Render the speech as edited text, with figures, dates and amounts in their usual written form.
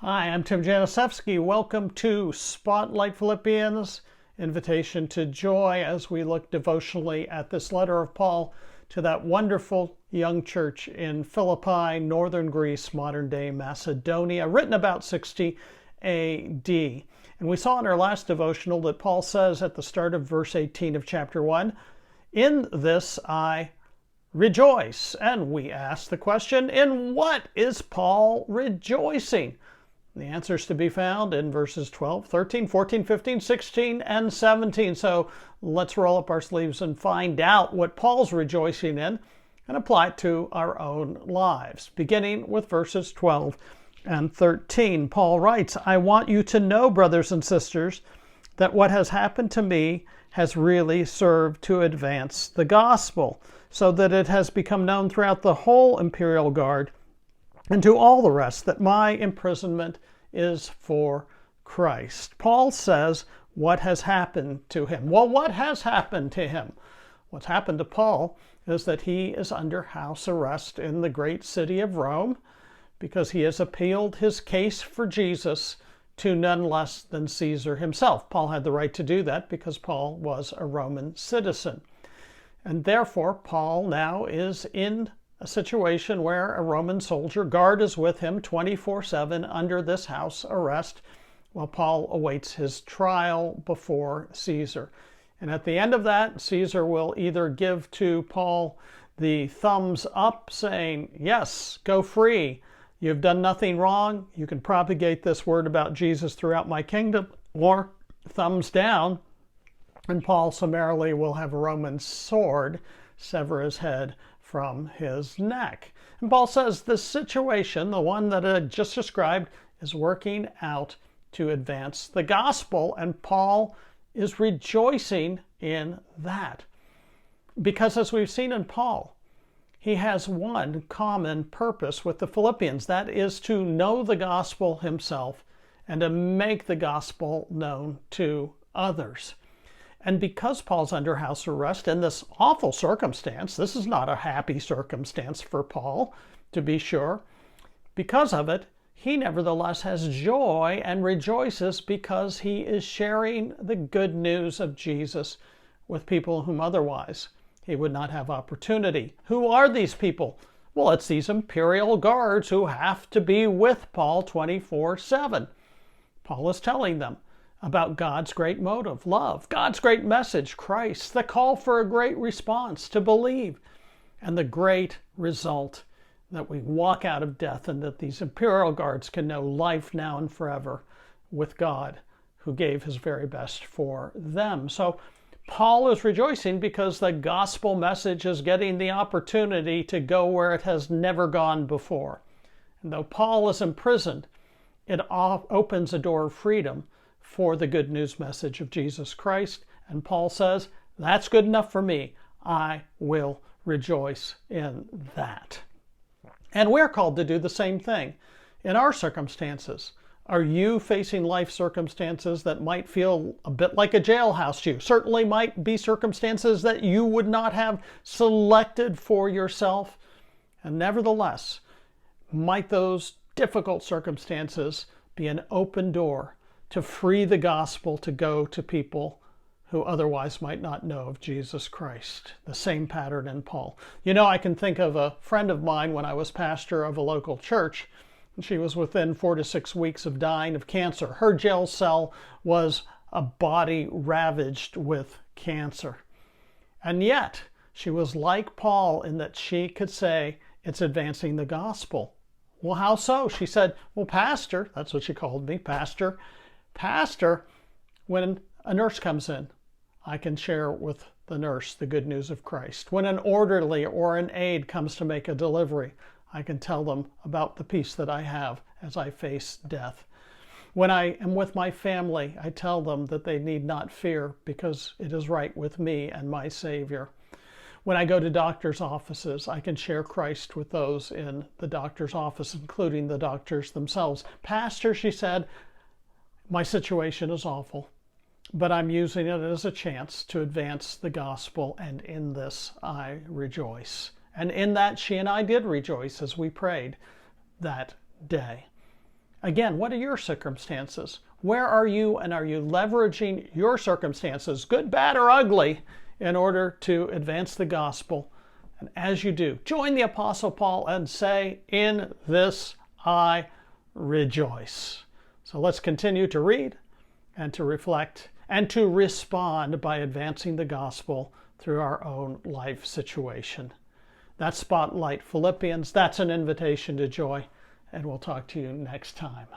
Hi, I'm Tim Janisewski. Welcome to Spotlight Philippians, Invitation to Joy, as we look devotionally at this letter of Paul to that wonderful young church in Philippi, northern Greece, modern-day Macedonia, written about 60 A.D. And we saw in our last devotional that Paul says at the start of verse 18 of chapter 1, "In this I rejoice." And we ask the question, in what is Paul rejoicing? The answer is to be found in verses 12, 13, 14, 15, 16, and 17. So let's roll up our sleeves and find out what Paul's rejoicing in and apply it to our own lives. Beginning with verses 12 and 13, Paul writes, "I want you to know, brothers and sisters, that what has happened to me has really served to advance the gospel, so that it has become known throughout the whole imperial guard and to all the rest that my imprisonment is for Christ." Paul says what has happened to him. Well, what has happened to him? What's happened to Paul is that he is under house arrest in the great city of Rome because he has appealed his case for Jesus to none less than Caesar himself. Paul had the right to do that because Paul was a Roman citizen. And therefore, Paul now is in a situation where a Roman soldier guard is with him 24/7 under this house arrest while Paul awaits his trial before Caesar. And at the end of that, Caesar will either give to Paul the thumbs up saying, "Yes, go free. You've done nothing wrong. You can propagate this word about Jesus throughout my kingdom," or thumbs down, and Paul summarily will have a Roman sword sever his head from his neck. And Paul says this situation, the one that I just described, is working out to advance the gospel, and Paul is rejoicing in that. Because as we've seen in Paul, he has one common purpose with the Philippians, that is to know the gospel himself and to make the gospel known to others. And because Paul's under house arrest in this awful circumstance, this is not a happy circumstance for Paul, to be sure, because of it, he nevertheless has joy and rejoices because he is sharing the good news of Jesus with people whom otherwise he would not have opportunity. Who are these people? Well, it's these imperial guards who have to be with Paul 24/7. Paul is telling them about God's great motive, love, God's great message, Christ, the call for a great response to believe, and the great result that we walk out of death and that these imperial guards can know life now and forever with God, who gave his very best for them. So Paul is rejoicing because the gospel message is getting the opportunity to go where it has never gone before. And though Paul is imprisoned, it opens a door of freedom for the good news message of Jesus Christ. And Paul says, that's good enough for me. I will rejoice in that. And we're called to do the same thing in our circumstances. Are you facing life circumstances that might feel a bit like a jailhouse to you? Certainly might be circumstances that you would not have selected for yourself. And nevertheless, might those difficult circumstances be an open door to free the gospel to go to people who otherwise might not know of Jesus Christ. The same pattern in Paul. You know, I can think of a friend of mine when I was pastor of a local church. She was within 4 to 6 weeks of dying of cancer. Her jail cell was a body ravaged with cancer. And yet, she was like Paul in that she could say, it's advancing the gospel. Well, how so? She said, well, pastor, that's what she called me, pastor, when a nurse comes in, I can share with the nurse the good news of Christ. When an orderly or an aide comes to make a delivery, I can tell them about the peace that I have as I face death. When I am with my family, I tell them that they need not fear because it is right with me and my Savior. When I go to doctors' offices, I can share Christ with those in the doctor's office, including the doctors themselves. Pastor, she said, my situation is awful, but I'm using it as a chance to advance the gospel, and in this I rejoice. And in that she and I did rejoice as we prayed that day. Again, what are your circumstances? Where are you, and are you leveraging your circumstances, good, bad, or ugly, in order to advance the gospel? And as you do, join the Apostle Paul and say, "In this I rejoice." So let's continue to read and to reflect and to respond by advancing the gospel through our own life situation. That's Spotlight Philippians. That's an invitation to joy. And we'll talk to you next time.